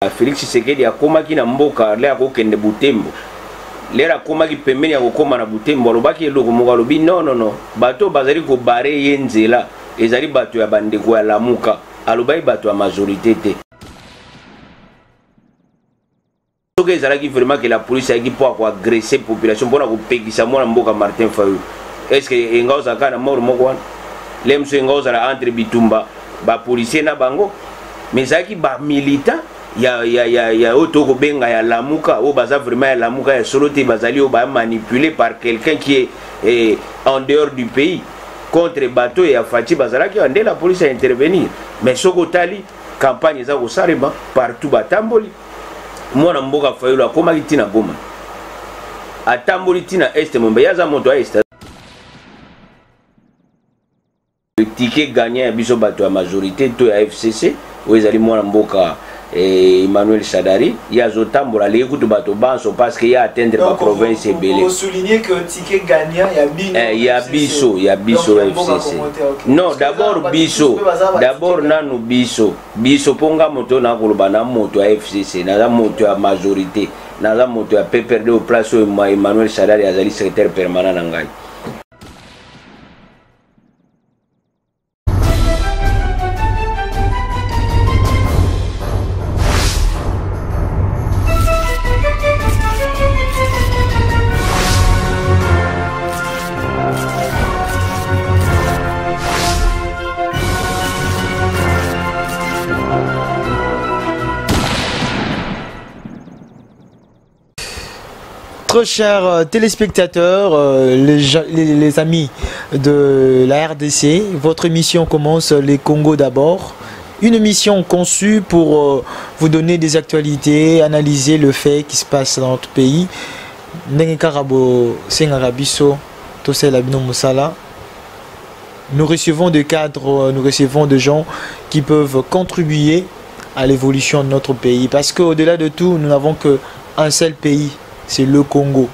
Félix Tshisekedi akomaki na mboka le akokende Butembo lera akomaki pembeni ya kokoma na Butembo alobaki eloko moko alobi non bato bazali kobare ye nzela ezali bato ya bandeko ya lamuka alobai bato ya majorité te soki ezalaki vraiment que la police ayaki mpo akoagresser population mpona kopekisa mwana mboka Martin Fayulu est ce que enga ozalaka na mort moko wana le mosu enga ozala entre bitumba bapolisier na bango mais ezalaki bamilitant ya oyo tokobenga ya lamuka oyo baza vraiment ya lamuka ya solo te bazali oyo bamanipulé par quelqu'un qui est en dehors du pays contre bato ya Faci bazalaki nde la police a intervenir mais soki otali campagne eza kosalema partout batamboli mwana mboka Fayulu akomaki ntina Goma atamboli ntina este mombe yaza moto ya este le ticket gagnant ya biso bato ya majorité to ya FCC oyo ezali mwana mboka Emmanuel Shadari yazotambola leki kutu bato banso parce que ya atteindre ba province ebele. Vous soulignez que ticket gagnant ya biso FCC. Non, d'abord biso, d'abord nanu biso ponga moto na koloba na moto ya FCC, na moto ya majorité, na moto ya PPRD au place Emmanuel Shadari azali secrétaire permanent na ngai. Très chers téléspectateurs, les amis de la RDC, votre émission commence Les Congo d'abord. Une émission conçue pour vous donner des actualités, analyser le fait qui se passe dans notre pays. Nous recevons des cadres, nous recevons des gens qui peuvent contribuer à l'évolution de notre pays. Parce qu'au-delà de tout, nous n'avons qu'un seul pays. C'est le Congo.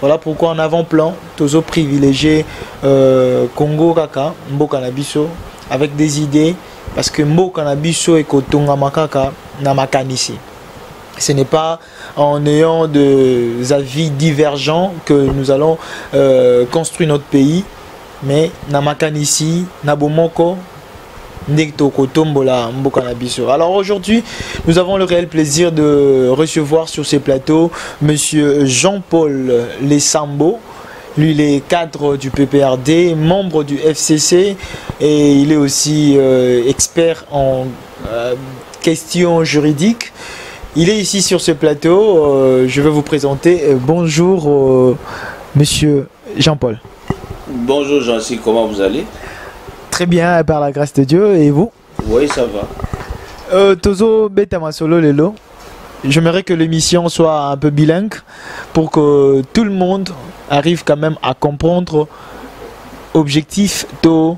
Voilà pourquoi en avant-plan, Tozo privilégié Congo Kaka, Mboka Nabiso, avec des idées, parce que Mboka Nabiso et Kotonga Makaka Namakanisi. Ce n'est pas en ayant des avis divergents que nous allons construire notre pays, mais Namakanisi, Nabomoko, alors aujourd'hui, nous avons le réel plaisir de recevoir sur ces plateaux Monsieur Jean-Paul Lesambo. Lui, il est cadre du PPRD, membre du FCC et il est aussi expert en questions juridiques. Il est ici sur ce plateau. Je vais vous présenter. Bonjour, Monsieur Jean-Paul. Bonjour Jean-Cy, comment vous allez? Très bien, par la grâce de Dieu. Et vous? Oui, ça va. Tozo Betama Solo Lelo. J'aimerais que l'émission soit un peu bilingue pour que tout le monde arrive quand même à comprendre objectif to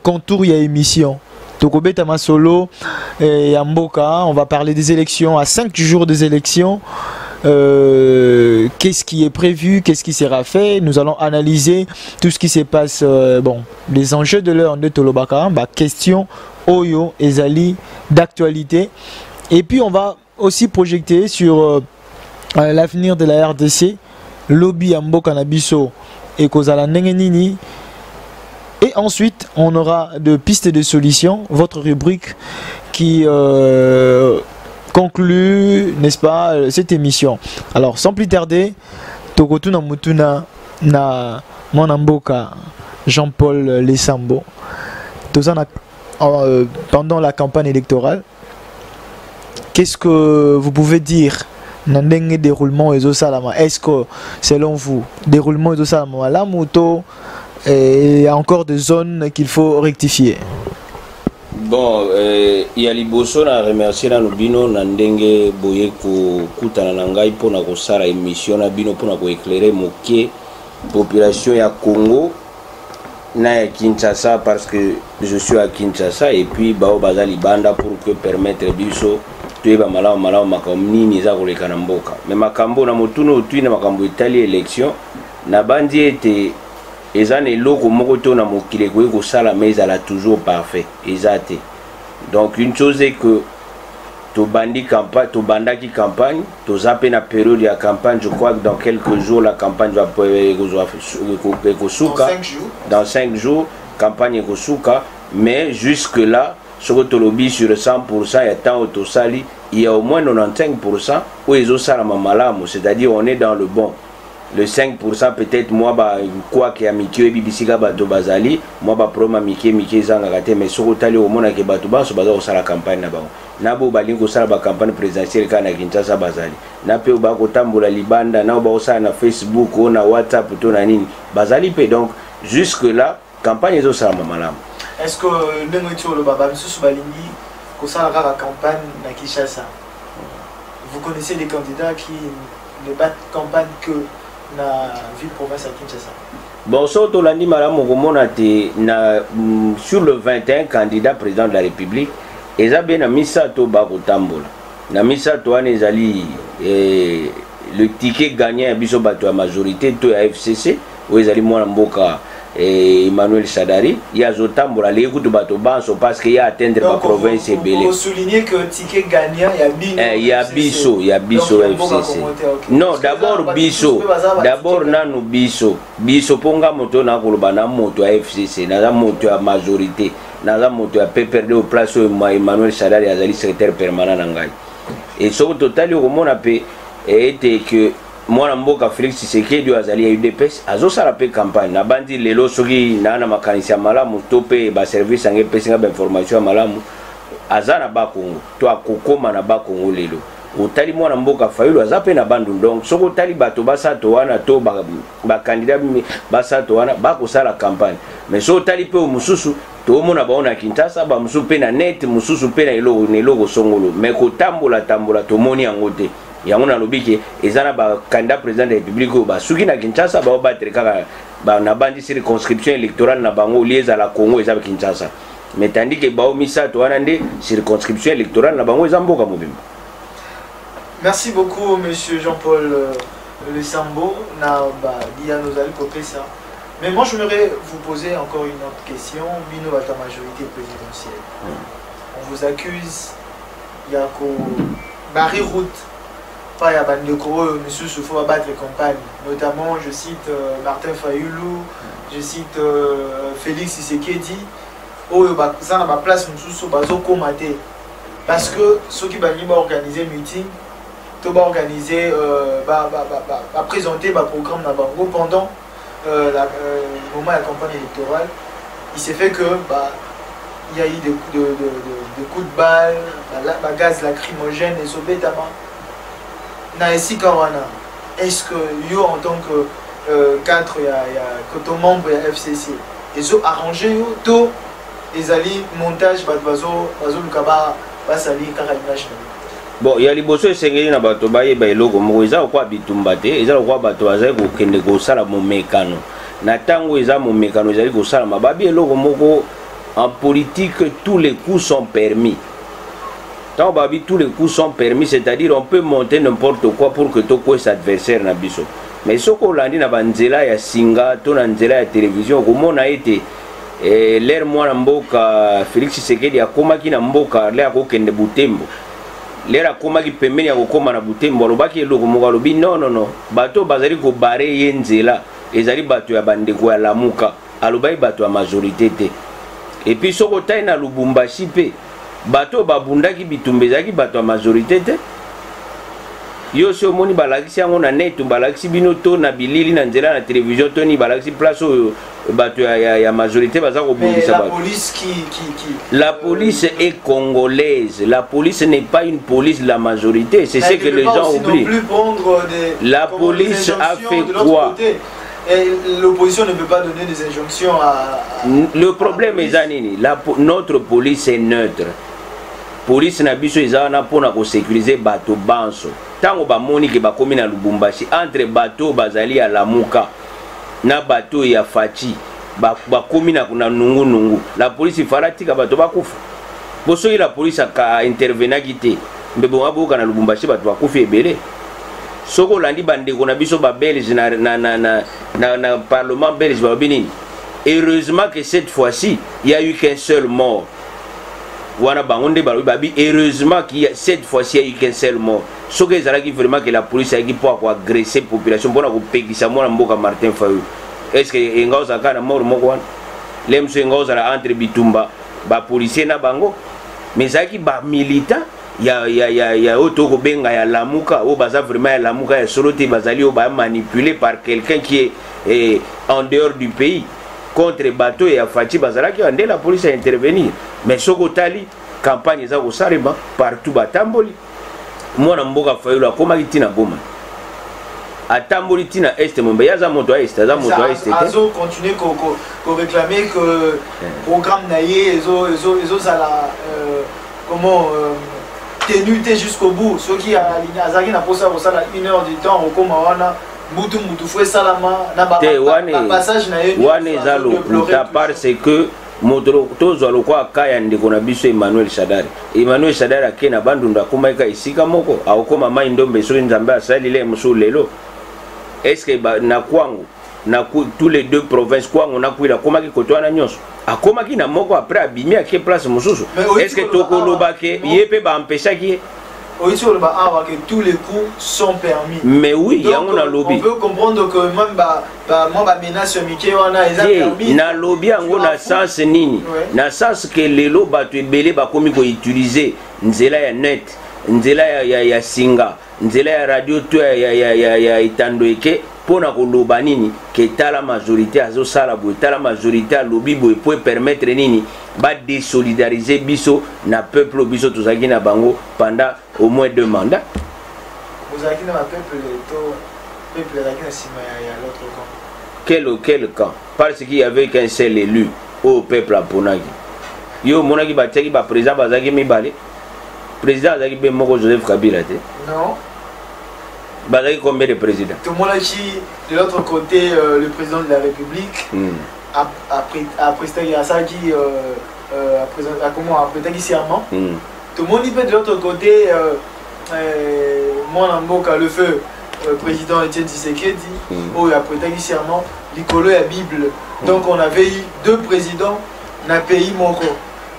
contour y a émission. Toko Betama Solo et Amboka, on va parler des élections à 5 jours des élections. Qu'est-ce qui est prévu, qu'est-ce qui sera fait. Nous allons analyser tout ce qui se passe, bon, les enjeux de l'heure de Tolobaka, question Oyo et Zali d'actualité. Et puis on va aussi projeter sur l'avenir de la RDC, lobby Amboka Nabiso et Kozala Nengenini. Et ensuite, on aura de pistes de solutions, votre rubrique qui conclut, n'est-ce pas, cette émission. Alors, sans plus tarder, Tokotuna Mutuna na Monamboka Jean-Paul Lesambo. Pendant la campagne électorale, qu'est-ce que vous pouvez dire Nandenge déroulement et Zosalama? Est-ce que, selon vous, déroulement et Zosalama, la moto, il y a encore des zones qu'il faut rectifier? Bon, il y a liboso na remercier na bino na ndenge boye ko kutana na ngai pona ko sala émission na bino pona ko éclairer moké population ya Congo na ya Kinshasa parce que je suis à Kinshasa et puis bao bazali banda pour que permettre biso toyeba malamu makambo nini za koleka na mboka mais makambo na motuno otwina makambo etali élection na bandi ete ezane loko moko to na mokile ko ko sala mais elle a toujours parfait ezate. Donc une chose est que tobandi campagne, tobandaki campagne, tozape na période ya campagne, je crois que dans quelques jours la campagne va ekosuka. Dans 5 jours, campagne ekosuka, mais jusque là, sur tolobi sur 100%, il y a tant autosali, il y a au moins 95% où ils ont ça la mamalamu, c'est-à-dire on est dans le bon. Le 5% peut-être moi ba quoi qui a mikio bibisika bato bazali moi ba proma miki zanga kate mais soko tali au mona ke bato ba so bazo sala campagne na bango na bo balingo sala ba campagne présidentielle kana Kinshasa bazali na pe ba ko tambola libanda na ba osala na Facebook ou na WhatsApp to na nini bazali pe donc jusque là campagne zo sala malamu. Est-ce que ndenge tu le baba msusu balingi ko sala ka campagne na Kinshasa? Vous connaissez des candidats qui ne battent campagne que na ville province à Kinshasa? Bon, surtout lundi, madame, sur le 21 candidat président de la République, ils ont bien mis ça au Bagotambola. Na misa to anezali le ticket gagnant biso bato a majorité to ya FCC où ils allaient mwana mboka Emmanuel Sadari, il y a zotambola les écoute bato banso parce qu'il y a atteindre la province et belé. Vous soulignez que ticket gagnant il y a biso FCC. Non, d'abord biso, d'abord nanu biso ponga moto na koloba na moto a FCC, na moto a majorité, na moto a perdre au place Emmanuel Sadari azali secrétaire permanent nangai. Et sur le total au monde était que moi mboka Félix Tshisekedi azali ya UDPS azosala pe campagne na bandi lelo soki na makanisi malamu tope ba service ange pesinga ba information malamu azana ba Kongo to akokoma na ba Kongo lelo otali mwana mboka Fayulu azape na bandu donc soko tali bato basato wana to ba candidat basato wana ba kosala campagne mais so tali pe mususu to mona baona Kinshasa ba mususu pe na net mususu pe na eloko songolo mais ko tambola to moni angote yango na lobiki ezana ba candidat président de la République ba suki na Kinshasa ba battre kaka ba na bandi circonscription électorale na bango lieza la Congo ezaba Kinshasa mais tandis que ba omisa to wana nde circonscription électorale na bango ezamboka mobimba. Merci beaucoup monsieur Jean-Paul Le Sambo na ba dia nos ali ça. Mais moi je voudrais vous poser encore une autre question, bino à ta majorité présidentielle. On vous accuse yako barrer route. Pas ya bandeko monsieur se faut abattre les campagnes, notamment je cite Martin Fayulu, je cite Félix Tshisekedi oyo ça na ba place mususu bazo komate parce que ceux qui bani ba organiser meeting to ba organiser ba présenter ba programme na bango pendant le moment de la campagne électorale. Il s'est fait que il y a eu des coups de balle, gaz lacrymogène et sobetama. Est-ce que yo en tant que cadre que ton membre ya FCC ils ont arrangé yo to les alliés montage bazo lukaba basali karimage? Bon, il y a les bossos sengeli na bato baye ba eloko moko eza kwa bitumba te eza kwa bato bazali ko kende ko sala mo mekano na tango eza mo mekano ezali ko sala mababi eloko moko. En politique tous les coups sont permis. Tant babi tous les coups sont permis, c'est-à-dire on peut monter n'importe quoi pour que tu quoi adversaire na biso. Mais ce qu'on a dit na banzela ya singa, to na nzela ya télévision, comment on a été l'air moi mboka Félix Tshisekedi akoma ki na mboka l'air ko kende Butembo. L'air akoma ki pembeni ya kokoma na Butembo, lobaki eloko moko lobi non, bato bazali ko bare yenzela, ezali bato ya bandeko ya lamuka, alobai bato ya majorité te. Et puis ce qu'on a na Lubumbashi pe bato babundaki bitumbezaki bato a majorité te yo so moni balakisi yango na net balakisi bino to na bilili na nzela na télévision to ni balakisi place oyo bato ya majorité baza ko bundisa bato. La police est congolaise. La police n'est pas une police de la majorité, c'est ce que les gens oublient. La police a fait quoi? L'opposition ne peut pas donner des injonctions à... Le problème est zanini. Notre police est neutre. Police na biso ezana pona ko sécuriser bato banso. Tango ba moni ke ba komi na Lubumbashi entre bato bazali ya Lamuka na bato ya Fachi ba komi na nungu. La police faratika bato bakufa. Boso la police a intervenir kité. Mbebo abuka na Lubumbashi bato bakufa ebele. Soko landi bandeko na biso ba belge na parlement belge ba binini. Heureusement que cette fois-ci, il y a eu qu'un seul mort. wana bangonde babi heureusement cette fois-ci il y a eu qu'un seul mort ce que ezalaki vraiment que la police a pour agresser population mpona kopekisa mwana mboka Martin Fayulu est-ce que enga ozalaka na mort moko wana lemso enga ozala entre bitumba bapolisier na bango mais ezalaki bamilitant ya oyo tokobenga ya lamuka oyo baza vraiment ya lamuka ya solo te bazali oyo bamanipulé par quelqu'un qui est en dehors du pays contre bateau ya Fachi bazalaki nde la police a intervenir mais soki otali campagne eza kosalema partout batamboli mwana mboka Fayulu akomaki ntina Goma atamboli ntina este mombe yaza moto a este aza moto a este azo continuer ko réclamer que programme na ye ezozala comment tenu jusqu'au bout ceux qui azaki na posa kosala 1 heure du temps okoma wana mutu fue salama na passage na ye wana eza lokuta parce que moto tozwa lokwa kaya ndeko na biso Emmanuel Shadari ake na bandunda akomaki ka esika moko akokoma mai ndombe soki nzambe asalile mosu lelo est-ce que na kwangu na tous les deux provinces kwangu na kuila akomaki koto wana nyonso akomaki na moko après abimi ake place mosusu est-ce que tokoloba ke ye pe baempêchaki ye que tous les coups sont permis. Mais oui, il y a un lobby. On peut comprendre que même moi menace Mickey wana eza permis. Na lobby ango na sens nini? Na sens que lelo bato ebele bakomi ko utiliser nzela ya net, nzela ya singa, nzela ya radio to ya itandoeke pona koloba nini que tala majorité azo sala bo tala majorité lobby bo peut permettre nini ba désolidariser biso na peuple biso tozaki na bango pendant au moins 2 mandats. Vous avez na peuple là qui sima ya l'autre camp. Quel camp? Parce qu'il y avait qu'un seul élu au peuple à Ponagi. Yo monaki bataki ba président bazaki mibale. Président azaki be moko Joseph Kabila te. Non. Bazaki combien de présidents? Tout le monde qui de l'autre côté le président de la République a presté à ça qui a comment a prêté serment. Tout le monde dit de l'autre côté mon mboka le feu président Etienne Tshisekedi où il a prêté serment l'icolo la Bible. Donc on avait eu 2 présidents dans pays moko.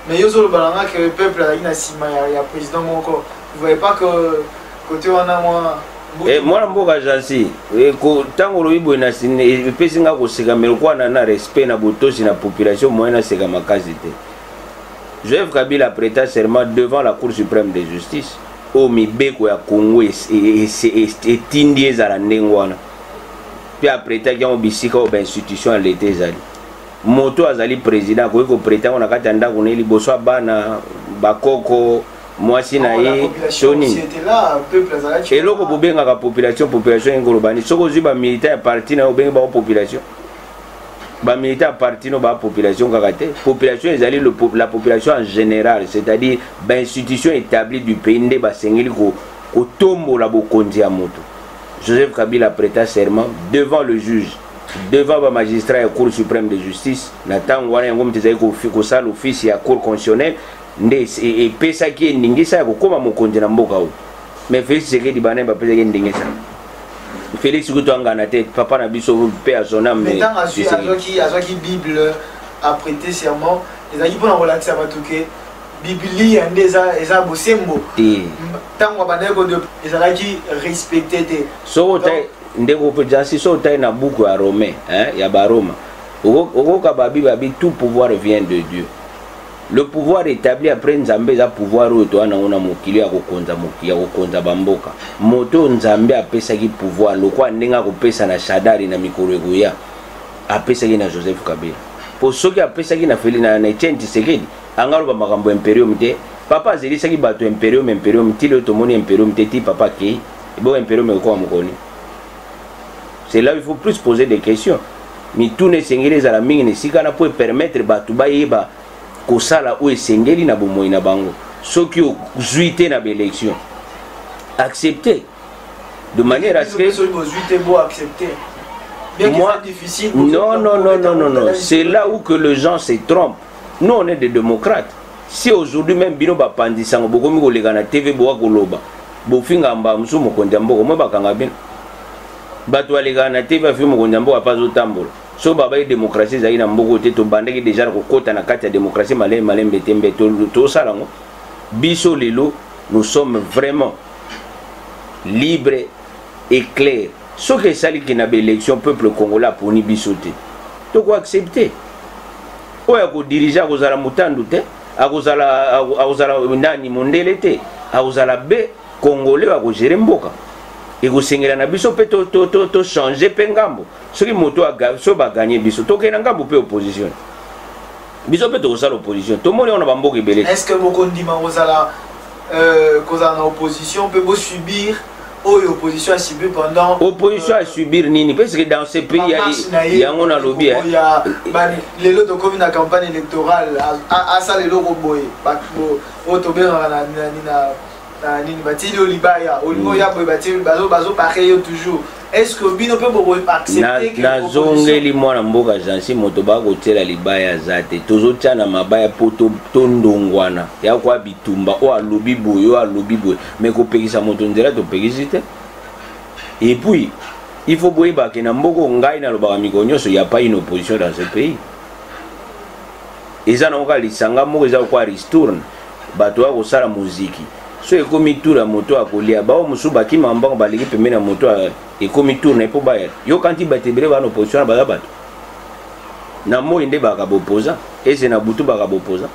Mais yo le balanga que le peuple a na sima ya président moko. Vous voyez pas que côté on a moi et moi mboka jansi ko tango loyibo na sine pesinga ko seka melokwa na respect na botosi na population moyenne seka makazi te. Joseph Kabila prêta serment devant la Cour suprême de justice au mibeko ya Congo et tindi ezala ndengwana puis après ta kiamo bisika au institution à l'été ezali moto azali président ko prêta on akata ndako na liboso bana bakoko mwasi na ye soni eloko bobengaka population engolobani soko zwi bamilitaire ya parti na obengi bao population bamilitaire ya parti no ba population kaka te population ezali la population en général c'est-à-dire bainstitution établie du pays nde basengeli kotombola bokonzi ya moto. Joseph Kabila prêta serment devant le juge devant ba magistrat ya Cour suprême de justice na ntango wana yango moto ezali kosala office ya Cour constitutionnelle nde epesaki endingisa ya kokoma mokonzi na mboka oyo mais Félix Tshisekedi bana bapesaki endingisa Félix kutwangana te papa na biso pe à son âme mais tant azwaki Bible a prêté serment ezalaki mpona kolakisa bato ke biblia nde eza bosembo ntango bandeko ezalaki respecté te so ndeko mpe jansi so otai na buku ya Romain ya baroma okoka babi tout pouvoir vient de Dieu. Le pouvoir établi après Nzambe eza pouvoir oyo to wana ngona mokili ya kokonza bamboka moto Nzambe apesaki pouvoir lokwa ndenga kopesa na Shadari na mikolo ekoya apesaki na Joseph Kabila po soki apesaki na Félix na Etienne Tshisekedi angaloba makambo imperium te papa azelisaki bato imperium tilo tomoni imperium te ti papa kei ebo imperium ekoka mokoni. C'est là où il faut plus poser des questions. Mais tout ne sengeli za la mingi ne sikana pour permettre bato bayeba kosala o esengeli na bomoi na bango soki ozuite na élection accepter de manière à ce que moi non c'est là où que les gens se trompent. Nous on est des démocrates. Si aujourd'hui même bino ba pandisango bokomi ko lega na TV bo koloba bo finga mba musumo konja mboko mo bakanga bino bato alega na TV afi mo konja mboko apazo tambola so baba démocratie za ina mboko te to bandaki déjà ko kota na kati ya démocratie malembe tembe to salango biso lelo nous sommes vraiment libres et clairs ce que sali qui na élection peuple congolais pour ni biso te to ko accepter oya ko diriger ko zala mutandu te akozala nani mondele te akozala be congolais wa ko gérer mboka et ko sengela na biso pe to changer pe ngambo soki moto so ba gagner biso to ke na ngambo pe opposition biso pe to sala opposition to moni on ba mboka ibele. Est-ce que beaucoup ndima kozala na opposition peut subir opposition à subir pendant opposition à subir nini parce que dans ce pays il y a on a lobby il y a les lots de commune à campagne électorale à ça les lots boy au tober na nini batili olibaya olimo ya boy batili bazo pareil toujours. Est-ce que bino peut accepter que na zongeli mwana mboka jansi moto ba ko tela libaya zate tozo tana mabaya poto tondongwana ya kwa bitumba o alobi boyo mais ko pekisa moto ndela to pekisite. Et puis il faut boye ba ke na mboko ngai na lobaka mikonyoso ya pas une opposition dans ce pays. Eza na okali sanga moko eza kwa ristourne bato wa ko sala muziki so ekomi tour ya moto akolia bao musu bakima mbanga baliki pembeni na moto ekomi tour na epo baya yo kanti batebele ba na opposition ba bato na mo inde ba ka bopoza ese na butu ba ka bopoza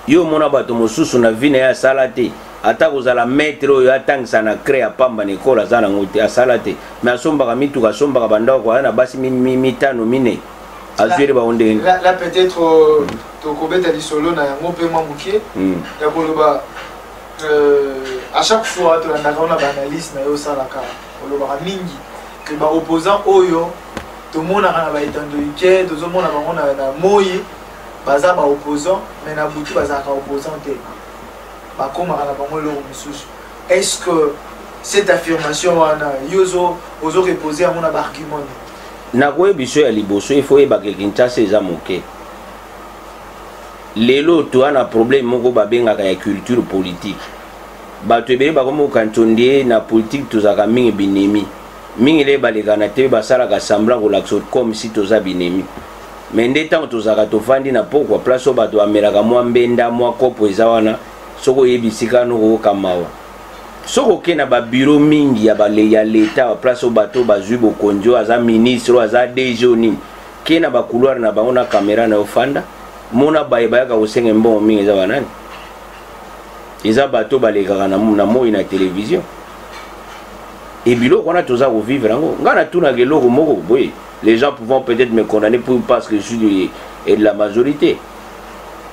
yo mona bato mosusu na vine ya salate ata kozala maître oyo atangisa na créer pamba na ekola za na ngote asala te mais asombaka mituka asombaka bandako kwa na basi mitano mine azwele ba onde là peut-être to kobeta lisolo na yango pe mamukie ya koloba à chaque fois tu as on a analyse na yo salaka oloba mingi que ba opposant oyo to mona kana ba itando ike to zo mona bango na moyi baza ba opposant mais na butu baza ka opposant te ba koma kana bango lo misusu. Est-ce que cette affirmation wana yozo ozo reposer à mon argument na ko biso ya liboso il faut e ba ke Kinshasa eza moke lelo to ana problème moko babenga ka ya culture politique bato ebele bakomo kantondie na politique tozaka mingi binemi mingi le balekana te basala ka semblant kolakso comme si toza binemi mais nde ntango tozaka tofandi na pokwa place oyo bato bamelaka mwa mbenda mwa kopo eza wana soki oyebisika nokoyoka mawa soki oke na babiro mingi ya leta baplace oyo bato bazwi bokonzi oyo aza ministre oyo aza DG oyo nini ke na bakouloire na bango na kamera na ofanda mona bayaka kosenga mbongo mingi eza banani eza bato balekaka na moi na télévision et biloko wana toza kovivre yango nga natunaka eloko moko boye les gens pouvant peut-être me condamner parce que je suis de la majorité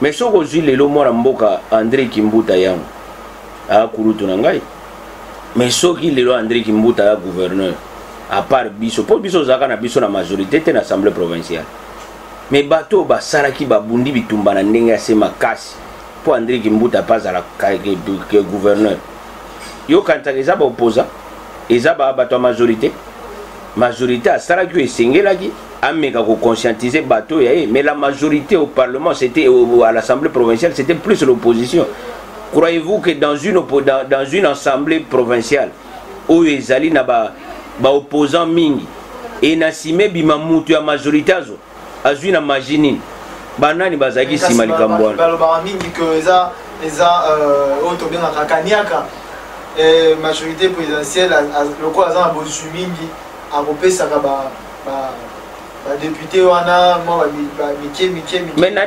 mais soki ozwi lelo mwana mboka André Kimbuta yango akulutu na ngai mais soki lelo André Kimbuta ya gouverneur à part biso po biso ozalaka na biso na majorité te na assemblée provinciale mais bato basalaki babundi bitumba na ndenge ya se makasi po André Kimbuta pas azala que gouverneur yo kantaka eza baopposa eza bato ya majorité asalaki oyo esengelaki ameka conscientiser bato ya ye mais la majorité au parlement c'était à l'assemblée provinciale c'était plus l'opposition. Croyez-vous que dans une assemblée provinciale où ezali na ba opposant mingi et na sime bima mutu ya majorité azwi na majini banani bazaki sima likambo ba mingi que eza otobenga kakaniaka majorité présidentielle loko azana bosu mingi akopesaka ba député wana moi mike mais na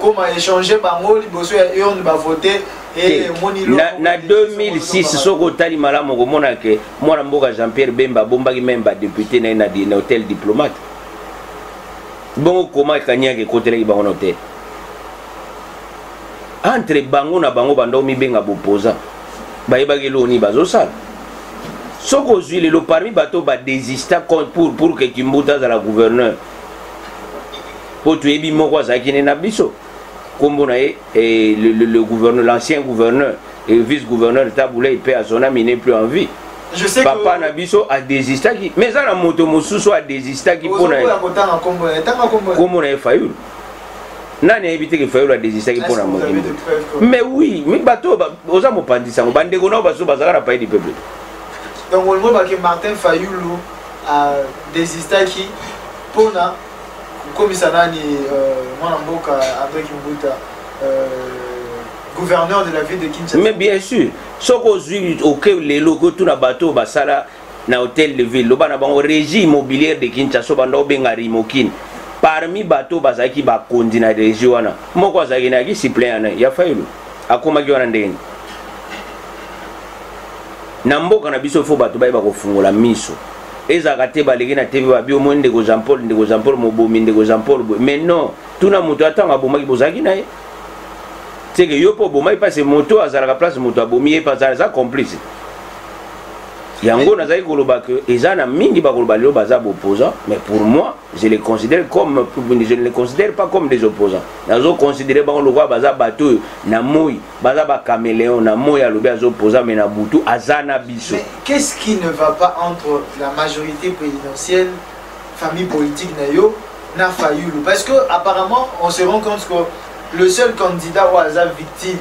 comment échanger bango liboso et on va voter et na 2006 soko tali malamu komona ke mwana mboka Jean-Pierre Bemba bombaki même ba député na hôtel diplomate bongo koma kanyaki koteleki bango na hôtel entre bango na bango bando mibenga bopoza bayebaki loni bazosala soko ozwi lelo parmi bato badésista pour que Kimbuta azala gouverneur po toyebi moko azalaki ne na biso kombo na ye le gouverneur, l'ancien gouverneur et vice-gouverneur Taboulé paix à son âme, il n'est plus en vie. Je sais papa que... na biso a désistaki mais ça na moto mosusu a désistaki pour na kombo na Fayulu nani a évité que Fayulu a désistaki pour na moto mais oui mais bato oza mopandisa ngo bandeko na baso bazaka na pays du peuple. Donc on voit que Martin Fayulu a désisté qui pona komisa nani mwana mboka avec Mbuta gouverneur de la ville de Kinshasa. Mais bien sûr, ce que OK les locaux tout na bateau basala na hôtel de ville, loba na bango régie immobilière de Kinshasa banda obenga Rimokin. Parmi bateau bazaki ba kondina de région wana. Moko azaki na ki suppléant ya Fayulu. Akoma ki wana ndenge. Na mboka na biso fo bato ba kofungola miso. Ezaka te baleki na TV ba bio monde ko Jean Paul mobomi ndeko Jean Paul. Mais non, tout na moto atanga bomaki bozaki na ye. C'est que yo po bomaki passe moto azalaka place moto abomi ye pas za complice. Yango nazaki koloba que ezana mingi ba koloba lelo baza opposants, mais pour moi, je les considère comme je ne les considère pas comme des opposants. Nazo considérer ba lokwa baza bato na moi, baza ba caméléon na moi ya lobi azo opposant mais na butu azana biso. Mais qu'est-ce qui ne va pas entre la majorité présidentielle, famille politique nayo na Fayulu? Parce que apparemment, on se rend compte que le seul candidat ou aza victime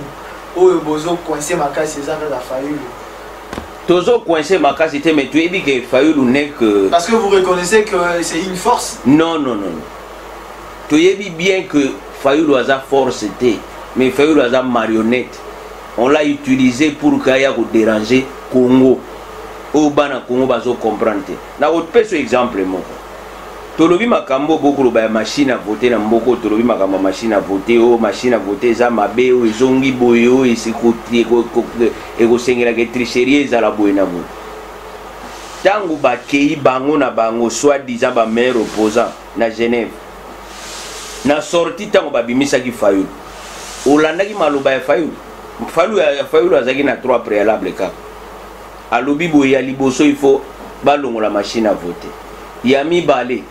au bozo coincé makasi ezaka la Fayulu. Tozo coincé makasi te mais tu es dit que Fayulu n'est que... Parce que vous reconnaissez que c'est une force? Non. Tu es dit bien que Fayulu a sa force, mais Fayulu a sa marionnette. On l'a utilisé pour qu'il y ait déranger Congo. Au bana Congo bazo comprendre. Na autre petit exemple mon. Tolobi makambo beaucoup ba machine à voter na mboko tolobi makambo machine à voter o machine à voter za mabe o zongi boyo et sikoti ego sengela ke tricherie za la boyena bo. Tangu ba kei bango na bango soit disant ba maire opposant na Genève. Na sorti tangu ba bimisa ki Fayulu. Olanda ki maloba ya Fayulu. Fayulu azaki na 3 préalables ka. Alobi boya liboso il faut balongo la machine à voter. Yami balé.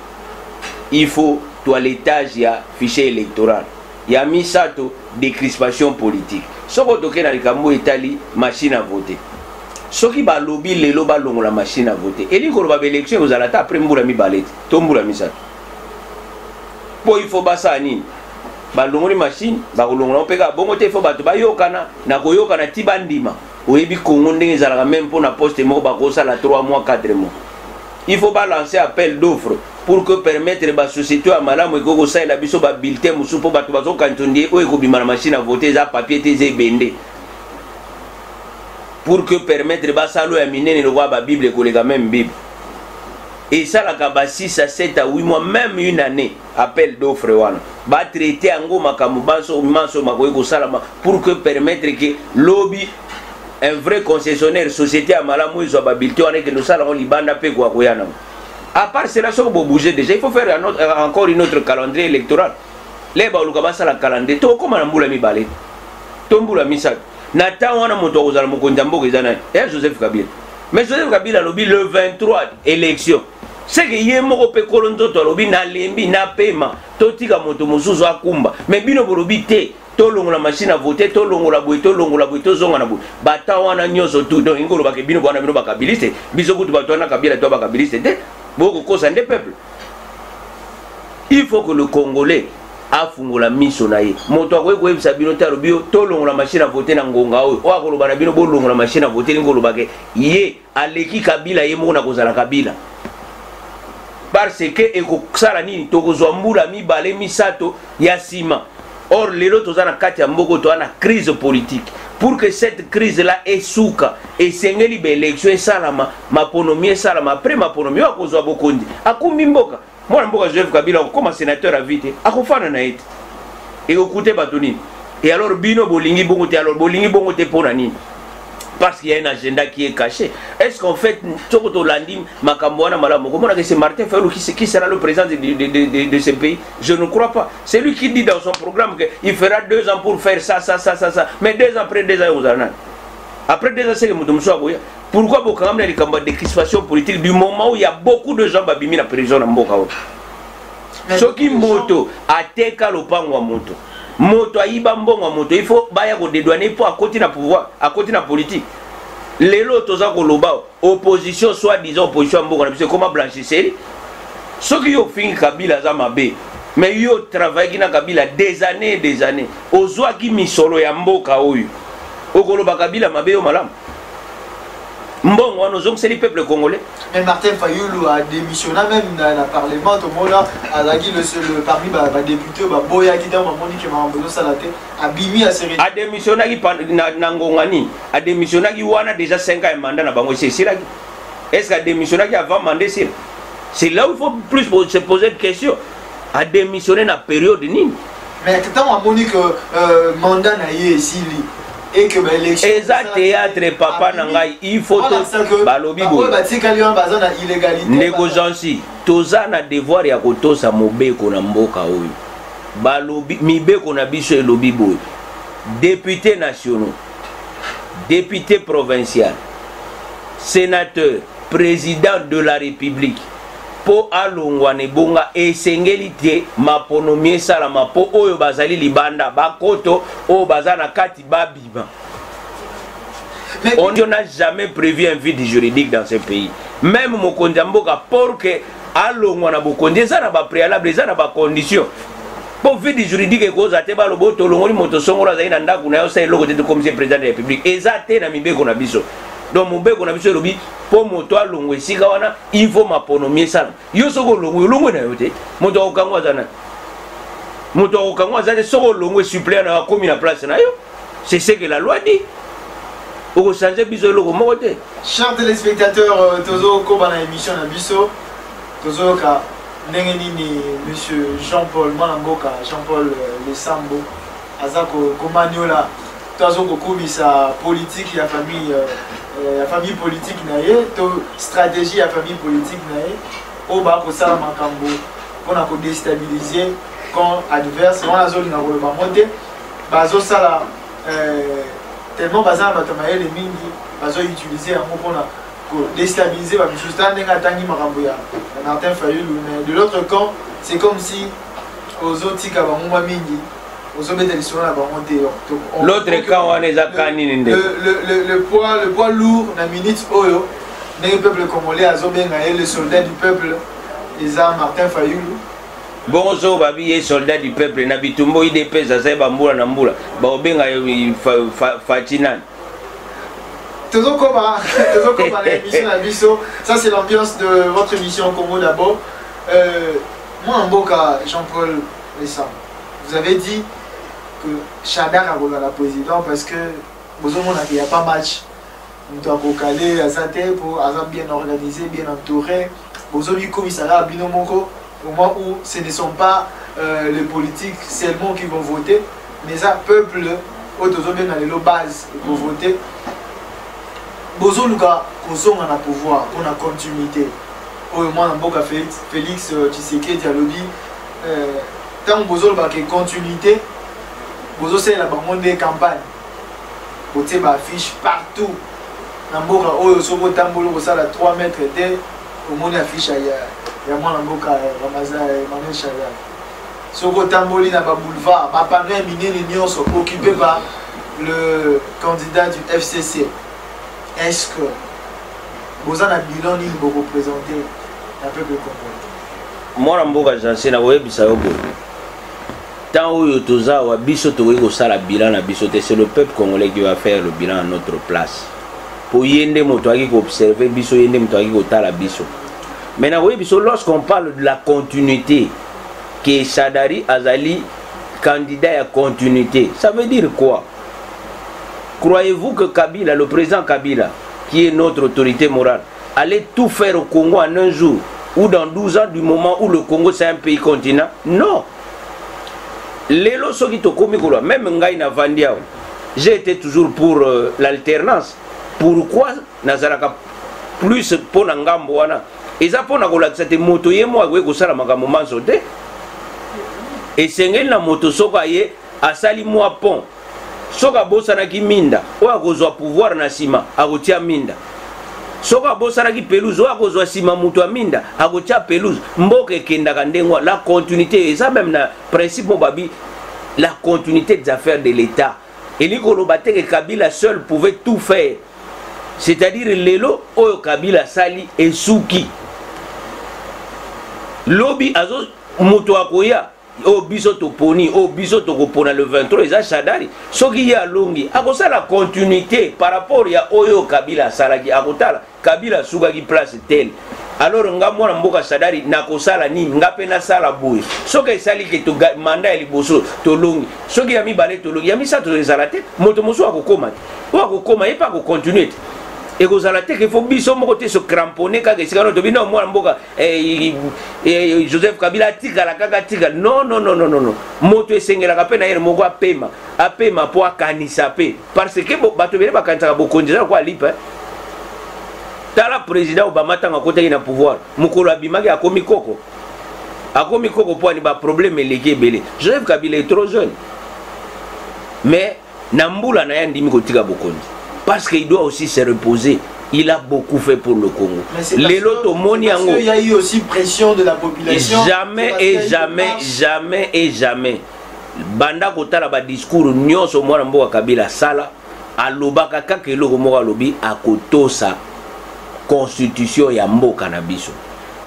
Il faut toilettage ya fichier électoral. Yami sato décrispation politique. Soko toke na likambo etali machine à voter. Soki ba lobby lelo ba longo la machine à voter. Eli ko ba élection vous allez après mbula mi balete. To mbula mi sato. Po il faut basa nini? Ba longo ni machine, ba longo na peka bongo te faut ba to ba yokana na ko yokana tibandima. Oyebi Congo ndenge zalaka même pour na poste moko ba ko sala 3 mois 4 mois. Il faut balancer appel d'offres pour que permettre la société à malamu eko ça la biso ba bulletin musu po bato bazo kantondier o eko bima na machine à voter za papier teze bende pour que permettre ba salo ya minene le roi ba bible ko les même bible et ça la kaba 6 à 7 à 8 mois même une année appel d'offres wana ba traiter ango makamu baso manso mako eko salama pour que permettre que lobby un vrai concessionnaire société à malamu ils ont ba bulletin wana que nous salons libanda pe kwa koyana. À part cela, si on peut bouger déjà, il faut faire encore une autre calendrier électoral. Les baoulukabasa la calendrier, tout comme un boula mi balé. Tomboula mi sac. Nata on a monté aux Almokondambo qui est Joseph Kabila. Mais Joseph Kabila lobby le 23 élection. C'est que yemo pe kolonzo to lobby na lembi na paiement. Totika moto mosuzo akumba. Mais bino lobby te. Tolongo la machine à voter, tolongo la boue, tozonga na boue. Bata wana nyoso tout. Donc ingolo ba bino bana bino ba kabiliste. Biso kutu bato na Kabila to ba kabiliste te. Beaucoup de causes des peuples. Il faut que le Congolais a fungo la mission naïe. Moto akwe kwe sabino talo bio tolongo la machine à voter na ngonga o. O akolo bana bino bolongo la machine à voter ngolo bake. Ye aleki Kabila ye mona kozala Kabila. Parce que eko sala nini tokozwa mbula mi bale mi sato ya sima. Or lelo tozana kati ya mboko to ana crise politique. Pour que cette crise-là est souka et sengeli be élection et salama maponomie salama après maponomie wa kozwa bokondi akumbi mboka mwana mboka Joseph Kabila comme sénateur à vite akofana na ete et okute batoni et alors bino bolingi bongo te alors bolingi bongo te pona nini parce qu'il y a un agenda qui est caché. Est-ce qu'en fait Tsokoto Landim Makamboana Malamo comment que c'est Martin Fayulu qui sera le président de ce pays? Je ne crois pas. C'est lui qui dit dans son programme qu'il fera 2 ans pour faire ça. Mais 2 ans après 2 ans aux années. Après 2 ans c'est que Moutoumsoua. Pourquoi Bokam a des crispations politiques du moment où il y a beaucoup de gens babimi la prison en Mbokao? Ce qui moto a teka le pangwa moto. Moto aïba mbongo moto il faut baya ko dédouaner pour à côté na pouvoir à côté na politique les lotos za ko loba opposition soit disant opposition mbongo na biso comment blanchisseur ceux qui ont fini Kabila za mabe mais yo travaille na Kabila des années ozwa ki misolo ya mboka oyo okoloba Kabila mabe yo malamu Mbongo wana ozongi c'est le peuple congolais. Mais Martin Fayoulou a démissionné même dans le Parlement, tout le monde a dit parmi les députés, Boya qui dans Monique Mambono Salate, a bimi à série. A démissionné na Ngongani, a démissionné qui wana déjà 5 ans mandat na bango c'est là. Est-ce qu'a démissionné qui avant mandat c'est là où il faut plus se poser de questions. A démissionné na période ni. Mais quand on Monique mandat na ici et que l'élection théâtre papa nangai il faut balobi bo négociancy toza na devoir ya kotosa mobeko na mboka oyo balobi mibeko na biso elobi boy députés nationaux députés provinciaux sénateurs président de la république po alongwa ne bonga esengeli te maponomie salama po oyo bazali libanda bakoto oyo bazana kati babima. On n'a jamais prévu un vide juridique dans ce pays. Même mokonzi mboka pour que alongwa na bokonzi ça na ba préalable ça na ba condition. Pour vide juridique et cause ate ba lobo to longoli moto songola zaina ndaku na yo sai logo te comme président de la république ezate na mibeko na biso. Donc mon beko na biso lobi po moto alongwe sika wana il faut maponomie sana yo soko longwe na yote moto okangwa zana soko longwe suppléant na komi na place na yo c'est ce que la loi dit au changer biso logo mote. Chers téléspectateurs tozo ko bana émission na biso tozo ka ndengeni ni monsieur Jean-Paul Malamboka Jean-Paul Lesambo azako komaniola tozo ko kubisa politique ya famille politique naie, to stratégie à famille politique naie, au bas pour ça makambo, on a déstabiliser quand adverse, on a zone na roba monter, bazo sala tellement bazan batamaye les mingi, bazo utiliser un mot pour na déstabiliser ba justement nga tangi makambo ya Martin Fayoulou, mais de l'autre camp, c'est comme si aux autres tika ba mwa mingi. L'autre camp on est à Kanine. Le poids lourd na minute oyo le peuple congolais a zobenga et le soldat du peuple les armes Martin Fayoulou. Bonzo babi est soldat du peuple na bitumbo IDP za seba mbula na mbula ba obenga Fatinan. Toujours comme l'émission na biso, ça c'est l'ambiance de votre émission Congo d'abord. Moi en Boka Jean-Paul Lessam, vous avez dit que Chadar a la président parce que il n'y a pas match. On doit caler à sa tête pour bien organisé, bien entouré. Aujourd'hui, comme il sera à Binomoko, au moment où ce ne sont pas les politiques seulement qui vont voter, mais ça peuple autosombé dans les bases pour voter. Bozo Luka, on a pouvoir, on a continuité. Au moins, on a Félix Tshisekedi Dialobi. Tant que Bozo Luka continuité, Bozo c'est la bande des campagnes. Côté affiche partout. Namboka oyo soko tambolo ko sala 3 mètres de au monde affiche ya mwana mboka Ramaza Emmanuel Chaya. Soko tamboli na ba boulevard, ba panneau minene nyonso occupé par le candidat du FCC. Est-ce que vous avez un bilan ni vous représentez un peuple congolais? Mwana mboka jansi na oyebisa yo boye. Tant oyo toza wa biso tokoki kosala bilan na biso te, c'est le peuple congolais qui va faire le bilan à notre place. Pour yende moto aki ko observer biso yende moto aki ko tala biso. Maintenant oui biso lorsqu'on parle de la continuité que Shadari Azali candidat à continuité, ça veut dire quoi? Croyez-vous que Kabila, le président Kabila, qui est notre autorité morale, allait tout faire au Congo en un jour ou dans 12 ans du moment où le Congo c'est un pays continent? Non. Lelo soki tokomi kolo même ngai na vandiao. J'ai été toujours pour l'alternance. Pourquoi nazalaka plus pour ngambo wana? Eza pona kolakisa te moto ye mo akwe kosala makambo manso te. Esengeli na moto soko aye asali mwa pont. Soka bosana ki minda o akozwa pouvoir na sima akotia minda. Soka bosana ki pelouse o akozwa sima moto a minda akotia pelouse. Mboke kendaka ndengwa la continuité et ça même na principe babi la continuité des affaires de l'État. Et Nikolo Bateke Kabila seul pouvait tout faire. C'est-à-dire lelo oyo Kabila sali et souki. Lobi azo moto akoya o biso to poni o biso to ko pona le 23 eza Shadari soki ya longi akosa la continuité par rapport ya oyo Kabila salaki akotala Kabila sugaki place tel alors nga mwana mboka Shadari nakosala nini nga pe na sala boye soki esali ke to mandat ya liboso to longi soki ya mibale to longi ya misato ezala te moto mosu akokoma te akokoma ye pa ko continuer et que ça il faut biso moko te se cramponner kaka esika no to bino mwana mboka Joseph Kabila tika la kaka tika non moto esengelaka pe na yere moko apema po akanisa pe parce que bato bele bakanisa bokonjeza kwa lipa tala président Obama tanga kotaki na pouvoir mukolo abimaki akomi koko po ni ba problème eleki ebele Joseph Kabila est trop jeune mais na mbula na ya ndimi kotika bokonzi parce qu'il doit aussi se reposer. Il a beaucoup fait pour le Congo. Il y a eu aussi pression de la population. Jamais. Banda kotala ba discours nyonso mwana mboka Kabila sala alobaka kaka eloko moko alobi akotosa constitution ya mboka na biso.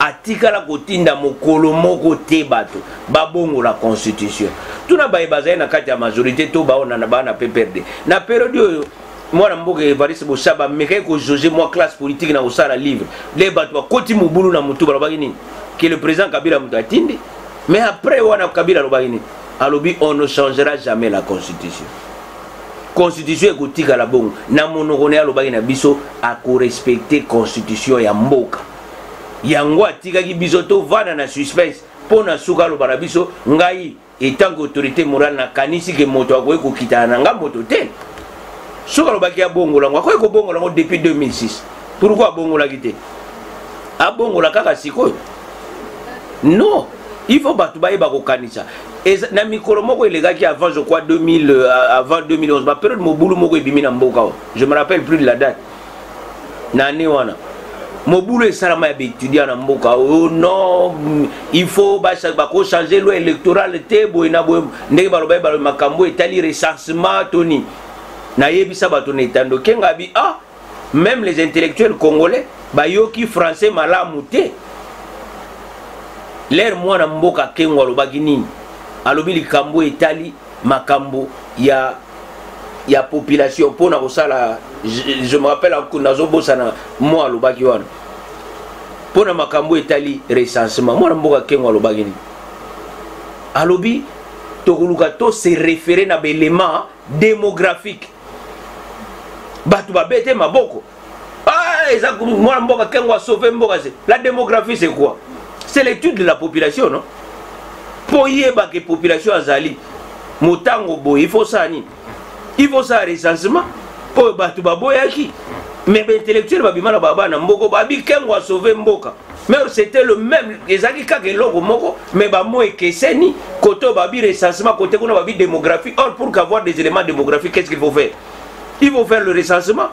Atikala kotinda mokolo moko te bato babongo la constitution. Tuna bayebaza na kati ya majorité to baona na bana PPRD. Na période moi namboka Evariste Boshaba meke ko José moi classe politique na osala livre les bato koti mubulu na mutu balobaki nini que le président Kabila mutatindi mais après wana Kabila lobaki nini alobi on ne changera jamais la constitution ekotika la bongo na monoko ne alobaki na biso ako respecter constitution ya mboka yango atikaki biso to vana na suspense pona suka lobana biso ngai etant autorité morale na kanisi ke moto akoye kokitana na nga moto te soka lobaki ya bongola ngwa ko bongola ngo depuis 2006 pourquoi bongola kité a bongola kaka sikoyo non il faut batu ba yeba ko kanisa na mikolo moko elegaki avant je crois avant 2011 ba période mobulu moko ebimi na mboka je me rappelle plus de la date na ne wana mobulu esalama ya étudiant na mboka oh non il faut ba ko changer loi électorale te boina boy ndenge baloba ba makambo etali recensement toni na yebisa bato na etando kenga bi même les intellectuels congolais bayoki français malamu te l'air mwana mboka kengo alobaki nini alobi likambo etali makambo ya population pona kosala je me rappelle nazo bosana moi alobaki wana pona makambo etali recensement mwana mboka kengo alobaki nini alobi tokoluka to se référer na belément démographique batu babete maboko eza mwana mboka kengo a sauvé mboka c'est la démographie c'est quoi c'est l'étude de la population non po yeba que population azali motango boy il faut ça recensement po batu baboyaki mais intellectuel babimala baba na mboko babi kengo a sauvé mboka mais c'était le même ezaki kaka eloko moko mais bamo ekeseni koto babi recensement côté kuna babi démographie or pour qu'avoir des éléments démographiques qu'est-ce qu'il faut faire? Il faut faire le recensement.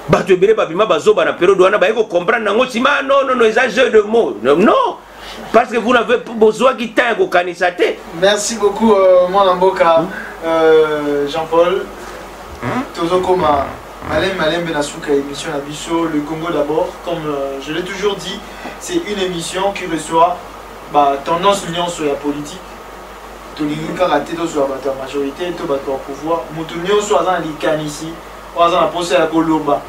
Bato bele babima bazoba na période wana ba comprendre nango sima non les jeux de mots. Non. Parce que vous n'avez pas besoin qui tango kanisate. Merci beaucoup mon amboka Jean-Paul. Tozo koma Malem Benasuka émission à Bisso le Congo d'abord comme je l'ai toujours dit, c'est une émission qui reçoit tendance l'union sur la politique. Tolingi karaté to sur la majorité to bato au pouvoir mutunyo soit dans l'ICAN ici ou dans la procès à Koloba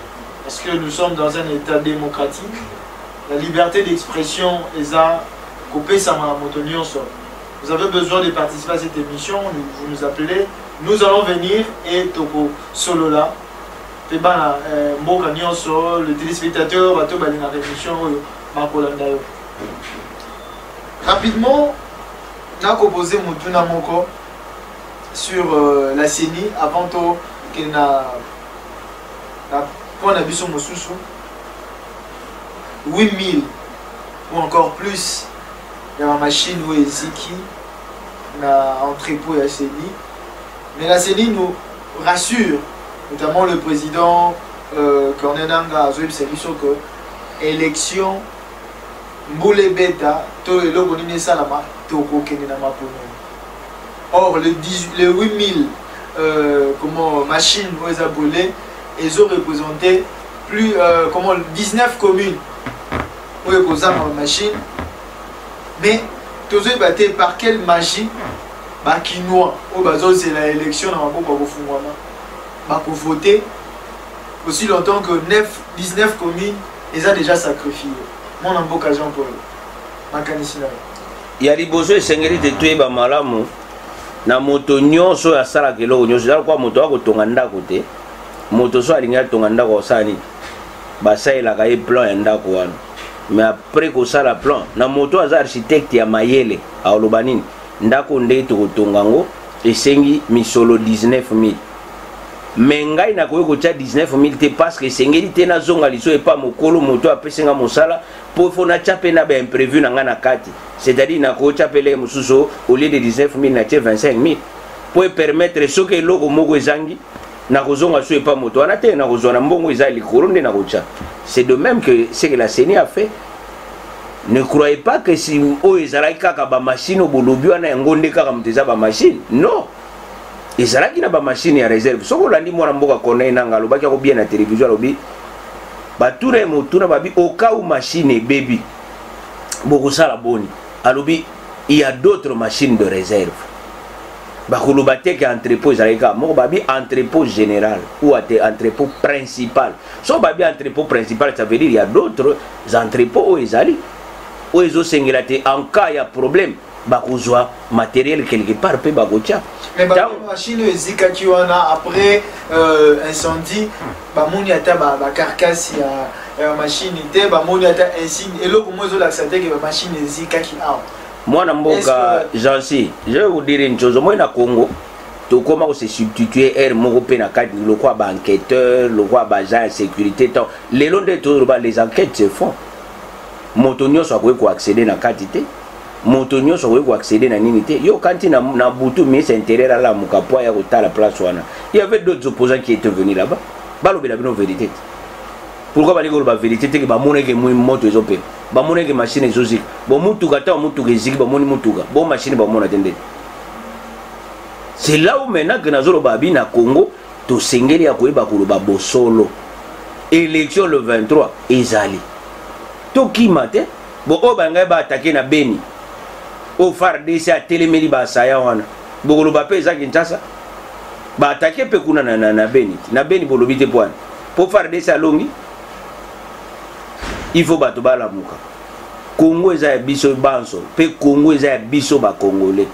parce que nous sommes dans un état démocratique la liberté d'expression est à couper sa mutunyo soit vous avez besoin de participer à cette émission vous nous appelez nous allons venir et toko solo là peba mboka nyonso le téléspectateur bato bali na émission makolanda yo rapidement n'a proposé Mutuna Moko sur la CENI avant qu'il n'a point d'abus sur Mosusu 8000 ou encore plus il y a ma machine où Eziki n'a entrepôt la CENI mais la CENI nous rassure notamment le président Cornenanga Zoïb Seriso que élection Mboule Beta to le logo ni salama toko kene na mapono. Or les 8000 machines aux abonnés ils ont représenté plus 19 communes où ils posent ma machine mais Tous batté par quelle magie Bakinois, au bazo c'est l'élection dans ma pour voter aussi longtemps que 19 communes, ils ont déjà sacrifié. Mon amboka Jean-Paul, makanisi na. Il y a des besoins sengeli de tuer ba malamu na moto nyonso ya sala kelo nyonso za kwa moto wa kotonga ndako te. Moto so alinga tonga ndako osani. Ba saela ka e plan ya ndako wana. Mais après ko sala plan na moto aza architecte ya mayele a olobanini ndako nde to kotonga ngo esengi misolo 19000. Mais ngai na koyo kotia 19000 te parce que sengeli te na zonga liso e pa mokolo moto apesenga mosala po fona chape na ba imprévu na ngana kati. C'est-à-dire na ko chapele mususo au lieu de 19000 na tie 25000 pour permettre ce que loko moko ezangi na kozonga so e pa moto ana te na kozona mbongo ezali koronde na kocha. C'est de même que ce que la CENI a fait. Ne croyez pas que si o ezalaki kaka ba machine au bolobi wana ngonde kaka muteza ba machine. Non. Ezalaki na ba machine ya réserve. Soko landi mwana mboka kona nanga lobaki ko bien na télévision lobi. Ba tourner motuna babi au cas où machine baby. Beaucoup ça la bonne. Alobi il y a d'autres machines de réserve. Ba kolobate que entrepôt ezalaka moko babi entrepôt général ou entrepôt principal. So babi entrepôt principal ça veut dire il y a d'autres entrepôts où ezali. Où ezo sengela te en cas il y a problème. Bakozwa matériel quelque part pe bagotia. Mais la machine ezika qui wana après incendie ba moni ata ba carcasse ya machine te ba moni ata insigne et loko mozo la santé que ba machine ezika qui a. Moi na mboka Jansi, je vais vous dire une chose, moi na Congo to comment se substituer air moko pe na cadre le quoi ba enquêteur, le quoi ba agent de sécurité tant les longs de tout les enquêtes se font. Motonio so ko accéder na quantité. Motonio so ko accéder na ninité. Yo kanti na butu ministre intérieur à la mukapo ya kota la place wana. Il y avait d'autres opposants qui étaient venus là-bas. Balobe la vérité. Pourquoi ba la vérité te que ba moneke mu moto ezopé. Ba moneke machine ezozik. Bo mutu kata mutu geziki ba moni mutuga. Bo machine ba mona tende. C'est là où maintenant que nazolo babi na Congo to sengeli ya koyeba koloba bosolo. Élection le 23 ezali. To ki mate bo o banga ba attaquer na Beni. O FARDC a telemeli ba saya wana. Bo koloba pe za Kinshasa. Ba attaquer pe kuna na Beni. Na Beni bo lobite point. Po FARDC alongi il faut bato bala muka. Congo eza biso banso, pe Congo eza biso ba congolais.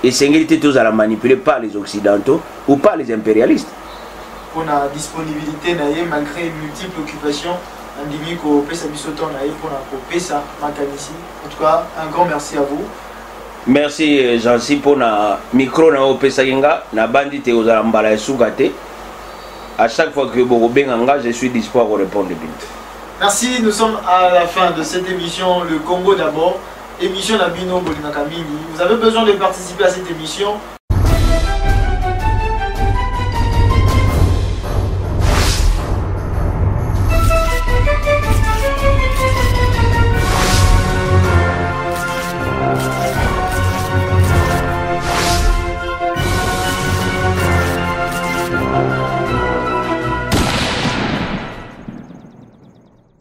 Et sengeli tous à la manipuler par les occidentaux ou par les impérialistes. Pour la disponibilité malgré multiples occupations, andimiko pesa biso ton pour la pesa makanisi. En tout cas, un grand merci à vous. Merci Jansi pour na micro na o pesa yenga na bandi te ozala mbala esukate. À chaque fois que vous benga, je suis disposé à répondre. Merci, nous sommes à la fin de cette émission, le Congo d'abord, émission Nabino Bolinakamini. Vous avez besoin de participer à cette émission.